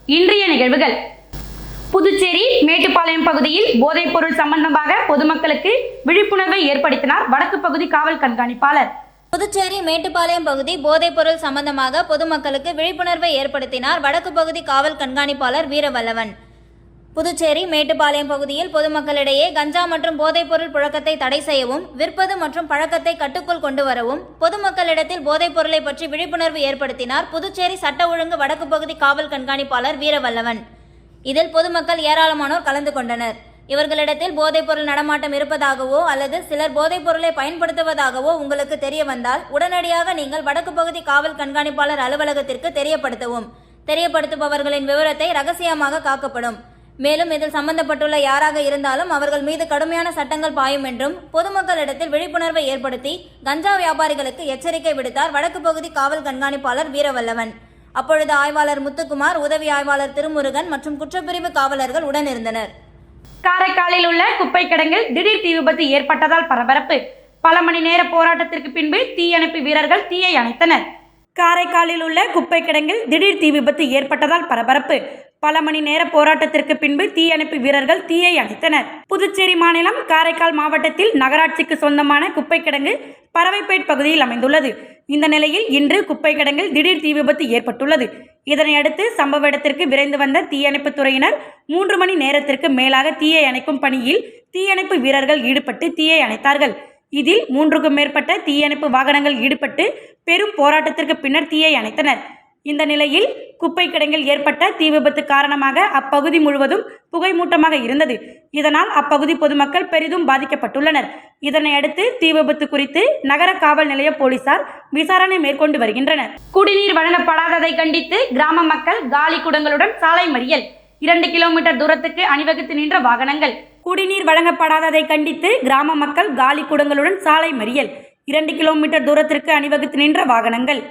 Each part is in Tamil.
இன்றைய நிகழ்வுகள். புதுச்சேரி மேட்டுப்பாளையம் பகுதியில் போதைப்பொருள் சம்பந்தமாக பொதுமக்களுக்கு விழிப்புணர்வை ஏற்படுத்தினார் வடக்கு பகுதி காவல் கண்காணிப்பாளர். புதுச்சேரி மேட்டுப்பாளையம் பகுதி போதைப்பொருள் சம்பந்தமாக பொதுமக்களுக்கு விழிப்புணர்வை ஏற்படுத்தினார் வடக்கு பகுதி காவல் கண்காணிப்பாளர் வீரவல்லவன். புதுச்சேரி மேட்டுப்பாளையம் பகுதியில் பொதுமக்களிடையே கஞ்சா மற்றும் போதைப்பொருள் புழக்கத்தை தடை செய்யவும், விற்பது மற்றும் பழக்கத்தை கட்டுக்குள் கொண்டு வரவும் பொதுமக்களிடத்தில் போதைப்பொருளை பற்றி விழிப்புணர்வு ஏற்படுத்தினார் புதுச்சேரி சட்ட ஒழுங்கு வடக்கு பகுதி காவல் கண்காணிப்பாளர் வீரவல்லவன். இதில் பொதுமக்கள் ஏராளமானோர் கலந்து கொண்டனர். இவர்களிடத்தில் போதைப்பொருள் நடமாட்டம் இருப்பதாகவோ அல்லது சிலர் போதைப்பொருளை பயன்படுத்துவதாகவோ உங்களுக்கு தெரிய வந்தால் உடனடியாக நீங்கள் வடக்கு பகுதி காவல் கண்காணிப்பாளர் அலுவலகத்திற்கு தெரியப்படுத்தவும். தெரியப்படுத்துபவர்களின் விவரத்தை ரகசியமாக காக்கப்படும். மேலும் இதில் சம்பந்தப்பட்டுள்ள யாராக இருந்தாலும் அவர்கள் மீது கடுமையான சட்டங்கள் பாயும் என்றும் பொதுமக்களிடத்தில் விழிப்புணர்வை ஏற்படுத்தி கஞ்சா வியாபாரிகளுக்கு எச்சரிக்கை விடுத்தார் வடக்கு பகுதி காவல் கண்காணிப்பாளர் வீரவல்லவன். அப்பொழுது ஆய்வாளர் முத்துக்குமார், உதவி ஆய்வாளர் திருமுருகன் மற்றும் குற்றப்பிரிவு காவலர்கள் உடனிருந்தனர். காரைக்காலில் உள்ள குப்பை கிடங்கில் திடீர் தீ விபத்து ஏற்பட்டதால் பரபரப்பு. பல மணி நேர போராட்டத்திற்கு பின்பு தீயணைப்பு வீரர்கள் தீயை அணைத்தனர். காரைக்காலில் உள்ள குப்பை கிடங்கில் திடீர் தீ விபத்து ஏற்பட்டதால் பரபரப்பு. பல மணி நேர போராட்டத்திற்கு பின்பு தீயணைப்பு வீரர்கள் தீயை அணைத்தனர். புதுச்சேரி மாநிலம் காரைக்கால் மாவட்டத்தில் நகராட்சிக்கு சொந்தமான குப்பை கிடங்கு பறவைப்பேட் பகுதியில் அமைந்துள்ளது. இந்த நிலையில் இன்று குப்பை கிடங்கில் திடீர் தீ விபத்து ஏற்பட்டுள்ளது. இதனையடுத்து சம்பவ இடத்திற்கு விரைந்து வந்த தீயணைப்பு துறையினர் 3 மணி நேரத்திற்கு மேலாக தீயை அணைக்கும் பணியில் தீயணைப்பு வீரர்கள் ஈடுபட்டு தீயை அணைத்தார்கள். இதில் 3க்கும் மேற்பட்ட தீயணைப்பு வாகனங்கள் ஈடுபட்டு பெரும் போராட்டத்திற்கு பின்னர் தீயை அணைத்தனர். இந்த நிலையில் குப்பை கிடங்கில் ஏற்பட்ட தீ விபத்து காரணமாக அப்பகுதி முழுவதும் புகைமூட்டமாக இருந்தது. இதனால் அப்பகுதி பொதுமக்கள் பெரிதும் பாதிக்கப்பட்டுள்ளனர். இதனையடுத்து தீ விபத்து குறித்து நகர காவல் நிலைய போலீசார் விசாரணை மேற்கொண்டு வருகின்றனர். குடிநீர் வழங்கப்படாததை கண்டித்து கிராம மக்கள் காலி குடங்களுடன் சாலை மறியல். 2 கிலோமீட்டர் தூரத்துக்கு அணிவகுத்து நின்ற வாகனங்கள். குடிநீர் வழங்கப்படாததை கண்டித்து கிராம மக்கள் காலி குடங்களுடன் சாலை மறியல். 2 கிலோமீட்டர் தூரத்திற்கு அணிவகுத்து நின்ற வாகனங்கள்.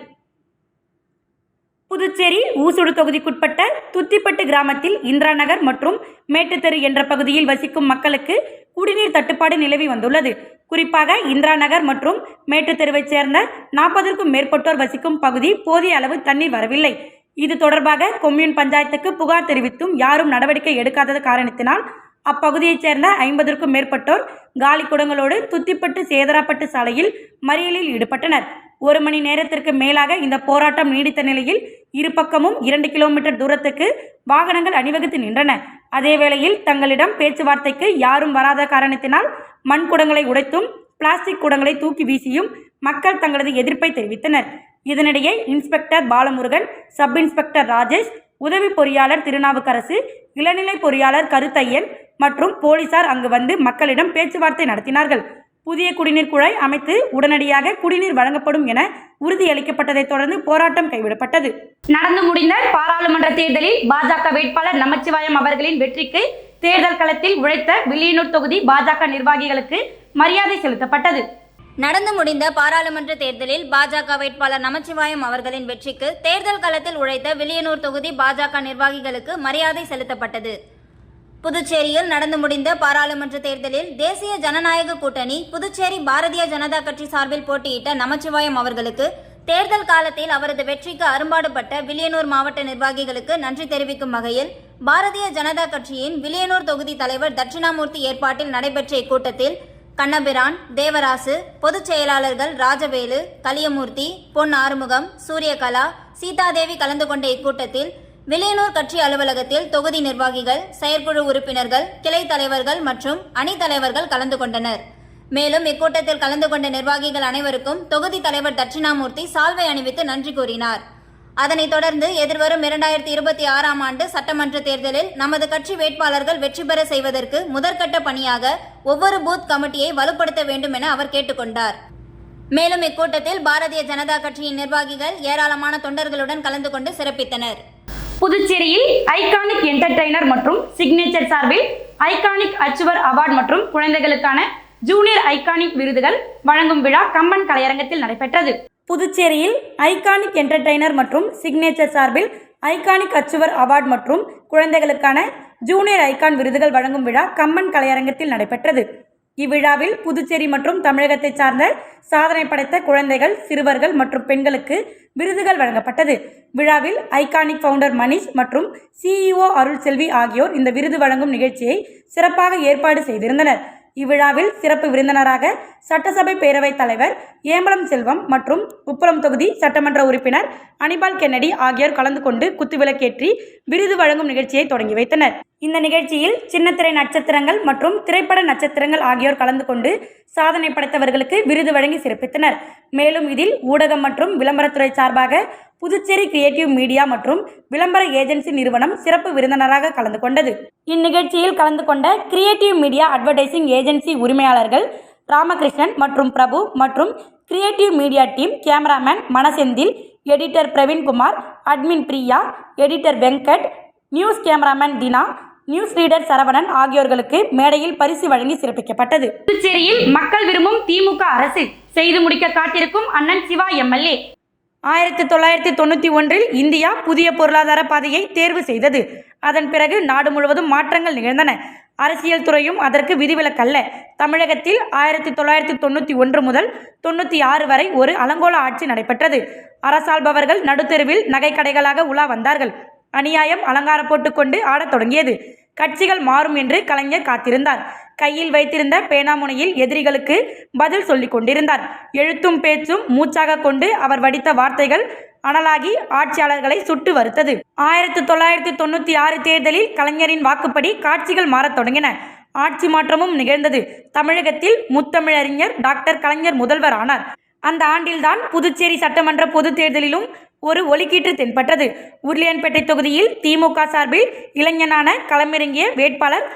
புதுச்சேரி ஊசுடு தொகுதிக்குட்பட்ட துத்திப்பட்டு கிராமத்தில் இந்திரா நகர் மற்றும் மேட்டுத்தெரு என்ற பகுதியில் வசிக்கும் மக்களுக்கு குடிநீர் தட்டுப்பாடு நிலவி வந்துள்ளது. குறிப்பாக இந்திரா நகர் மற்றும் மேட்டுத்தெருவைச் சேர்ந்த 40க்கும் மேற்பட்டோர் வசிக்கும் பகுதி போதிய அளவு தண்ணீர் வரவில்லை. இது தொடர்பாக கொம்யூன் பஞ்சாயத்துக்கு புகார் தெரிவித்தும் யாரும் நடவடிக்கை எடுக்காதது காரணத்தினால் அப்பகுதியைச் சேர்ந்த 50க்கும் மேற்பட்டோர் காலி குடங்களோடு துத்திப்பட்டு சேதராப்பட்டு சாலையில் மறியலில் ஈடுபட்டனர். 1 மணி நேரத்திற்கு மேலாக இந்த போராட்டம் நீடித்த நிலையில் இரு பக்கமும் 2 கிலோமீட்டர் தூரத்துக்கு வாகனங்கள் அணிவகுத்து நின்றன. அதேவேளையில் தங்களிடம் பேச்சுவார்த்தைக்கு யாரும் வராத காரணத்தினால் மண் குடங்களை உடைத்தும் பிளாஸ்டிக் குடங்களை தூக்கி வீசியும் மக்கள் தங்களது எதிர்ப்பை தெரிவித்தனர். இதனிடையே inspector Balamurugan, sub inspector Rajesh, உதவி பொறியாளர் திருநாவுக்கரசு, இளநிலை பொறியாளர் கருத்தையன் மற்றும் போலீசார் அங்கு வந்து மக்களிடம் பேச்சுவார்த்தை நடத்தினார்கள். புதிய குடிநீர் குழாய் அமைத்து உடனடியாக குடிநீர் வழங்கப்படும் என உறுதியளிக்கப்பட்டதை தொடர்ந்து போராட்டம் கைவிடப்பட்டது. நடந்து முடிந்த பாராளுமன்ற தேர்தலில் பாஜக வேட்பாளர் நமச்சிவாயம் அவர்களின் வெற்றிக்கு தேர்தல் களத்தில் உழைத்த வில்லியனூர் தொகுதி பாஜக நிர்வாகிகளுக்கு மரியாதை செலுத்தப்பட்டது. நடந்து முடிந்த பாராளுமன்ற தேர்தலில் பாஜக வேட்பாளர் நமச்சிவாயம் அவர்களின் வெற்றிக்கு தேர்தல் களத்தில் உழைத்த வில்லியனூர் தொகுதி பாஜக நிர்வாகிகளுக்கு மரியாதை செலுத்தப்பட்டது. புதுச்சேரியில் நடந்து முடிந்த பாராளுமன்ற தேர்தலில் தேசிய ஜனநாயக கூட்டணி புதுச்சேரி பாரதிய ஜனதா கட்சி சார்பில் போட்டியிட்ட நமச்சிவாயம் அவர்களுக்கு தேர்தல் காலத்தில் அவரது வெற்றிக்கு அரும்பாடுபட்ட வில்லியனூர் மாவட்ட நிர்வாகிகளுக்கு நன்றி தெரிவிக்கும் வகையில் பாரதிய ஜனதா கட்சியின் வில்லியனூர் தொகுதி தலைவர் தட்சிணாமூர்த்தி ஏற்பாட்டில் நடைபெற்ற இக்கூட்டத்தில் கண்ணபிரான், தேவராசு, பொதுச் செயலாளர்கள் ராஜவேலு, கலியமூர்த்தி, பொன் ஆறுமுகம், சூரியகலா, சீதாதேவி கலந்து கொண்ட இக்கூட்டத்தில் வில்லியனூர் கட்சி அலுவலகத்தில் தொகுதி நிர்வாகிகள், செயற்குழு உறுப்பினர்கள், கிளை தலைவர்கள் மற்றும் அணி தலைவர்கள் கலந்து கொண்டனர். மேலும் இக்கூட்டத்தில் கலந்து கொண்ட நிர்வாகிகள் அனைவருக்கும் தொகுதி தலைவர் தட்சிணாமூர்த்தி சால்வை அணிவித்து நன்றி கூறினார். அதனைத் தொடர்ந்து எதிர்வரும் 2026ஆம் ஆண்டு சட்டமன்ற தேர்தலில் நமது கட்சி வேட்பாளர்கள் வெற்றி பெற செய்வதற்கு முதற்கட்ட பணியாக ஒவ்வொரு பூத் கமிட்டியை வலுப்படுத்த வேண்டும் என அவர் கேட்டுக்கொண்டார். மேலும் இக்கூட்டத்தில் பாரதிய ஜனதா கட்சியின் நிர்வாகிகள் ஏராளமான தொண்டர்களுடன் கலந்து கொண்டு சிறப்பித்தனர். புதுச்சேரியில் ஐகானிக் என்டர்டெய்னர் மற்றும் சிக்னேச்சர் சார்பில் ஐகானிக் அச்சுவர் அவார்டு மற்றும் குழந்தைகளுக்கான ஜூனியர் ஐகானிக் விருதுகள் வழங்கும் விழா கம்பன் கலையரங்கத்தில் நடைபெற்றது. புதுச்சேரியில் ஐகானிக் என்டர்டெய்னர் மற்றும் சிக்னேச்சர் சார்பில் ஐகானிக் அச்சுவர் அவார்டு மற்றும் குழந்தைகளுக்கான ஜூனியர் ஐகான் விருதுகள் வழங்கும் விழா கம்பன் கலையரங்கத்தில் நடைபெற்றது. இவ்விழாவில் புதுச்சேரி மற்றும் தமிழகத்தை சார்ந்த சாதனை படைத்த குழந்தைகள், சிறுவர்கள் மற்றும் பெண்களுக்கு விருதுகள் வழங்கப்பட்டது. விழாவில் ஐகானிக் ஃபவுண்டர் மணிஷ் மற்றும் CEO அருள்செல்வி ஆகியோர் இந்த விருது வழங்கும் நிகழ்ச்சியை சிறப்பாக ஏற்பாடு செய்திருந்தனர். இவ்விழாவில் சிறப்பு விருந்தினராக சட்டசபை பேரவைத் தலைவர் ஏம்பலம் செல்வம் மற்றும் உப்பளம் தொகுதி சட்டமன்ற உறுப்பினர் அனிபால் கென்னடி ஆகியோர் கலந்து கொண்டு குத்துவிளக்கேற்றி விருது வழங்கும் நிகழ்ச்சியை தொடங்கி வைத்தனர். இந்த நிகழ்ச்சியில் சின்னத்திரை நட்சத்திரங்கள் மற்றும் திரைப்பட நட்சத்திரங்கள் ஆகியோர் கலந்து கொண்டு சாதனை படைத்தவர்களுக்கு விருது வழங்கி சிறப்பித்தனர். மேலும் இதில் ஊடகம் மற்றும் விளம்பரத்துறை சார்பாக புதுச்சேரி கிரியேட்டிவ் மீடியா மற்றும் விளம்பர ஏஜென்சி நிறுவனம் சிறப்பு விருந்தினராக கலந்து கொண்டது. இந்நிகழ்ச்சியில் கலந்து கொண்ட கிரியேட்டிவ் மீடியா அட்வர்டைசிங் ஏஜென்சி உரிமையாளர்கள் ராமகிருஷ்ணன் மற்றும் பிரபு மற்றும் creative media team cameraman Manasenthil, editor Praveenkumar, admin Priya, editor Venkat, news cameraman Dina, news reader Saravanan ஆகியோர்களுக்கு மேடையில் பரிசு வழங்கி சிறப்பிக்கப்பட்டது. புதுச்சேரியில் மக்கள் விரும்பும் திமுக அரசு செய்து முடிக்க காத்திருக்கும் அண்ணன் சிவா MLA. 1991 இந்தியா புதிய பொருளாதார பாதையை தேர்வு செய்தது. அதன் பிறகு நாடு முழுவதும் மாற்றங்கள் நிகழ்ந்தன. அரசியல் துறையும் அதற்கு விதிவிலக்கல்ல. தமிழகத்தில் 1991 முதல் 96 வரை ஒரு அலங்கோல ஆட்சி நடைபெற்றது. அரசாள்பவர்கள் நடுத்தெருவில் நகைக்கடைகளாக உலா வந்தார்கள். அநியாயம் அலங்கார போட்டுக்கொண்டு ஆடத் தொடங்கியது. கட்சிகள் மாறும் என்று கலைஞர் காத்திருந்தார். கையில் வைத்திருந்த பேனாமுனையில் எதிரிகளுக்கு பதில் சொல்லிக் கொண்டிருந்தார். எழுத்தும் பேச்சும் மூச்சாக கொண்டு அவர் வடித்த வார்த்தைகள் அனலாகி ஆட்சியாளர்களை சுட்டு வருத்தது. 1996 தேர்தலில் கலைஞரின் வாக்குப்படி காட்சிகள் மாறத் தொடங்கின. ஆட்சி மாற்றமும் நிகழ்ந்தது. தமிழகத்தில் முத்தமிழறிஞர் டாக்டர் கலைஞர் முதல்வர் ஆனார். அந்த ஆண்டில்தான் புதுச்சேரி சட்டமன்ற பொதுத் தேர்தலிலும் ஒரு ஒலிக்கீற்று தென்பட்டது. உருளையன்பேட்டை தொகுதியில் திமுக சார்பில் இளைஞனான களமிறங்கிய வேட்பாளர்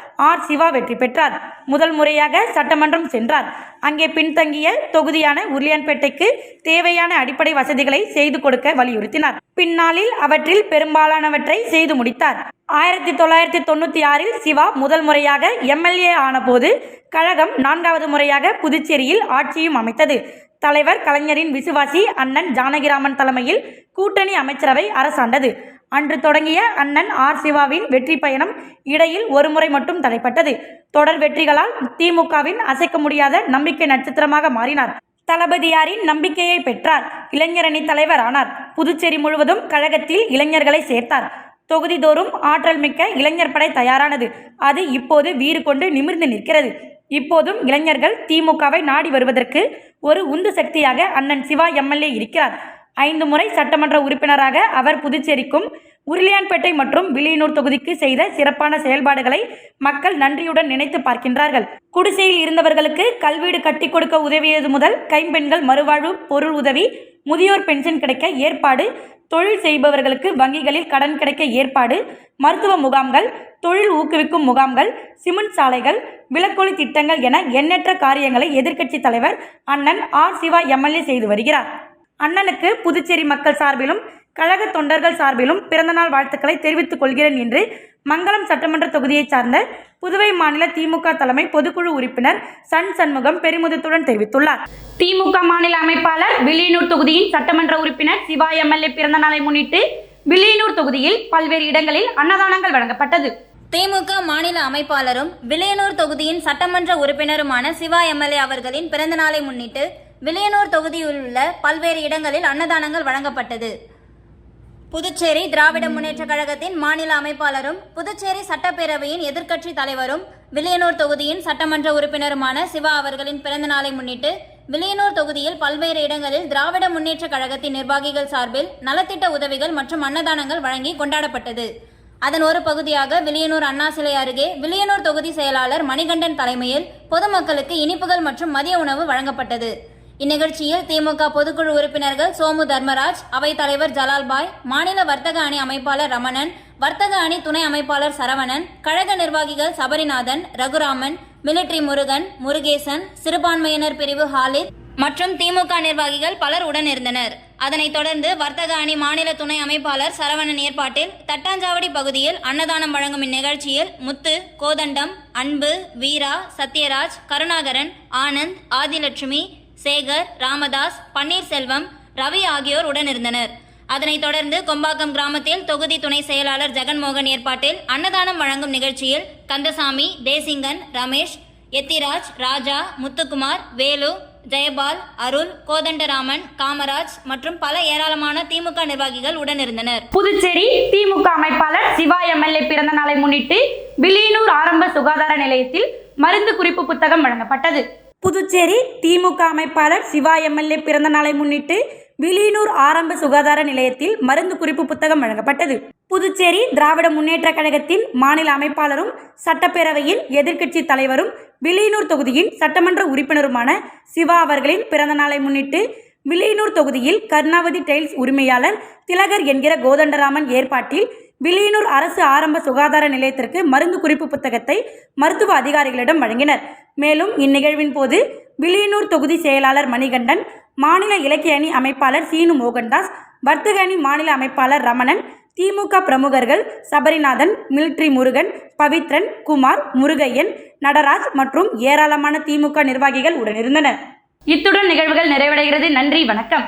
சிவா வெற்றி பெற்றார். முதல் முறையாக சட்டமன்றம் சென்றார். அங்கே பின்தங்கிய தொகுதியான உருளையன்பேட்டைக்கு தேவையான அடிப்படை வசதிகளை செய்து கொடுக்க வலியுறுத்தினார். பின்னாளில் அவற்றில் பெரும்பாலானவற்றை செய்து முடித்தார். 1996 சிவா முதல் முறையாக MLA ஆனபோது கழகம் 4வது முறையாக புதுச்சேரியில் ஆட்சியும் அமைத்தது. தலைவர் கலைஞரின் விசுவாசி அண்ணன் ஜானகிராமன் தலைமையில் கூட்டணி அமைச்சரவை அரசாண்டது. அன்று தொடங்கிய அண்ணன் சிவாவின் வெற்றி பயணம் இடையில் ஒரு முறை மட்டும் தடைப்பட்டது. தொடர் வெற்றிகளால் திமுகவின் அசைக்க முடியாத நம்பிக்கை நட்சத்திரமாக மாறினார். தளபதியாரின் நம்பிக்கையை பெற்றார். இளைஞரணி தலைவர் ஆனார். புதுச்சேரி முழுவதும் கழகத்தில் இளைஞர்களை சேர்த்தார். தொகுதிதோறும் ஆற்றல் மிக்க இளைஞர் படை தயாரானது. அது இப்போது வீறு கொண்டு நிமிர்ந்து நிற்கிறது. இப்போதும் இளைஞர்கள் திமுகவை நாடி வருவதற்கு ஒரு உந்து சக்தியாக அண்ணன் சிவா MLA இருக்கிறார். 5 முறை சட்டமன்ற உறுப்பினராக அவர் புதுச்சேரிக்கும் உருளையான்பேட்டை மற்றும் வில்லியனூர் தொகுதிக்கு செய்த சிறப்பான செயல்பாடுகளை மக்கள் நன்றியுடன் நினைத்து பார்க்கின்றார்கள். குடிசையில் இருந்தவர்களுக்கு கல்வீடு கட்டி கொடுக்க உதவியது முதல் கைம்பெண்கள் மறுவாழ்வு பொருள் உதவி, முதியோர் பென்ஷன் கிடைக்க ஏற்பாடு, தொழில் செய்பவர்களுக்கு வங்கிகளில் கடன் கிடைக்க ஏற்பாடு, மருத்துவ முகாம்கள், தொழில் ஊக்குவிக்கும் முகாம்கள், சிமெண்ட் சாலைகள், விளக்கொளி திட்டங்கள் என எண்ணற்ற காரியங்களை எதிர்க்கட்சி தலைவர் அண்ணன் சிவா MLA செய்து வருகிறார். அண்ணனுக்கு புதுச்சேரி மக்கள் சார்பிலும் கழக தொண்டர்கள் சார்பிலும் பிறந்தநாள் வாழ்த்துக்களை தெரிவித்துக் கொள்கிறேன் என்று மங்கலம் சட்டமன்ற தொகுதியைச் சார்ந்த புதுவை மாநில திமுக தலைமை பொதுக்குழு உறுப்பினர் சண்முகம் பெருமிதத்துடன் தெரிவித்துள்ளார். திமுக மாநில அமைப்பாளர் வில்லியனூர் தொகுதியின் சட்டமன்ற உறுப்பினர் சிவா MLA பிறந்த நாளை முன்னிட்டு வில்லியனூர் தொகுதியில் பல்வேறு இடங்களில் அன்னதானங்கள் வழங்கப்பட்டது. திமுக மாநில அமைப்பாளரும் வில்லியனூர் தொகுதியின் சட்டமன்ற உறுப்பினருமான சிவா MLA அவர்களின் பிறந்த நாளை முன்னிட்டு வில்லியனூர் தொகுதியில் உள்ள பல்வேறு இடங்களில் அன்னதானங்கள் வழங்கப்பட்டது. புதுச்சேரி திராவிட முன்னேற்ற கழகத்தின் மாநில அமைப்பாளரும் புதுச்சேரி சட்டப்பேரவையின் எதிர்க்கட்சி தலைவரும் வில்லியனூர் தொகுதியின் சட்டமன்ற உறுப்பினருமான சிவா அவர்களின் பிறந்த நாளை முன்னிட்டு வில்லியனூர் தொகுதியில் பல்வேறு இடங்களில் திராவிட முன்னேற்ற கழகத்தின் நிர்வாகிகள் சார்பில் நலத்திட்ட உதவிகள் மற்றும் அன்னதானங்கள் வழங்கி கொண்டாடப்பட்டது. அதன் ஒரு பகுதியாக வில்லியனூர் அண்ணா சிலை அருகே வில்லியனூர் தொகுதி செயலாளர் மணிகண்டன் தலைமையில் பொதுமக்களுக்கு இனிப்புகள் மற்றும் மதிய உணவு வழங்கப்பட்டது. இந்நிகழ்ச்சியில் திமுக பொதுக்குழு உறுப்பினர்கள் சோமு தர்மராஜ், அவைத்தலைவர் ஜலால்பாய், மாநில வர்த்தக அணி அமைப்பாளர் ரமணன், வர்த்தக அணி துணை அமைப்பாளர் சரவணன், கழக நிர்வாகிகள் சபரிநாதன், ரகுராமன், மிலிட்ரி முருகன், முருகேசன், சிறுபான்மையினர் பிரிவு ஹாலித் மற்றும் திமுக நிர்வாகிகள் பலர் உடனிருந்தனர். அதனைத் தொடர்ந்து வர்த்தக அணி மாநில துணை அமைப்பாளர் சரவணன் ஏற்பாட்டில் தட்டாஞ்சாவடி பகுதியில் அன்னதானம் வழங்கும் இந்நிகழ்ச்சியில் முத்து, கோதண்டம், அன்பு, வீரா, சத்யராஜ், கருணாகரன், ஆனந்த், ஆதிலட்சுமி, சேகர், ராமதாஸ், பன்னீர்செல்வம், ரவி ஆகியோர் உடனிருந்தனர். அதனைத் தொடர்ந்து கொம்பாக்கம் கிராமத்தில் தொகுதி துணை செயலாளர் ஜெகன்மோகன் ஏற்பாட்டில் அன்னதானம் வழங்கும் நிகழ்ச்சியில் கந்தசாமி, தேசிங்கன், ரமேஷ், எத்திராஜ், ராஜா, முத்துக்குமார், வேலு, ஜெயபால், அருள், கோதண்டராமன், காமராஜ் மற்றும் பல ஏராளமான திமுக நிர்வாகிகள் உடனிருந்தனர். புதுச்சேரி திமுக அமைப்பாளர் சிவா எம்எல்ஏ பிறந்த நாளை முன்னிட்டு வில்லியனூர் ஆரம்ப சுகாதார நிலையத்தில் மருந்து குறிப்பு புத்தகம் வழங்கப்பட்டது. புதுச்சேரி திமுக அமைப்பாளர் சிவா எம்எல்ஏ பிறந்த நாளை முன்னிட்டு வில்லியனூர் ஆரம்ப சுகாதார நிலையத்தில் மருந்து குறிப்பு புத்தகம் வழங்கப்பட்டது. புதுச்சேரி திராவிட முன்னேற்ற கழகத்தின் மாநில அமைப்பாளரும் சட்டப்பேரவையின் எதிர்க்கட்சி தலைவரும் வில்லியனூர் தொகுதியின் சட்டமன்ற உறுப்பினருமான சிவா அவர்களின் பிறந்த நாளை முன்னிட்டு வில்லியனூர் தொகுதியில் கருணாவதி டைல்ஸ் உரிமையாளர் திலகர் என்கிற கோதண்டராமன் ஏற்பாட்டில் வில்லியனூர் அரசு ஆரம்ப சுகாதார நிலையத்திற்கு மருந்து குறிப்பு புத்தகத்தை மருத்துவ அதிகாரிகளிடம் வழங்கினர். மேலும் இந்நிகழ்வின் போது வில்லியனூர் தொகுதி செயலாளர் மணிகண்டன், மாநில இலக்கிய அணி அமைப்பாளர் சீனு மோகன்தாஸ், வர்த்தக அணி மாநில அமைப்பாளர் ரமணன், திமுக பிரமுகர்கள் சபரிநாதன், மிலிட்ரி முருகன், பவித்ரன், குமார், முருகையன், நடராஜ் மற்றும் ஏராளமான திமுக நிர்வாகிகள் உடனிருந்தனர். இத்துடன் நிகழ்வுகள் நிறைவடைகிறது. நன்றி, வணக்கம்.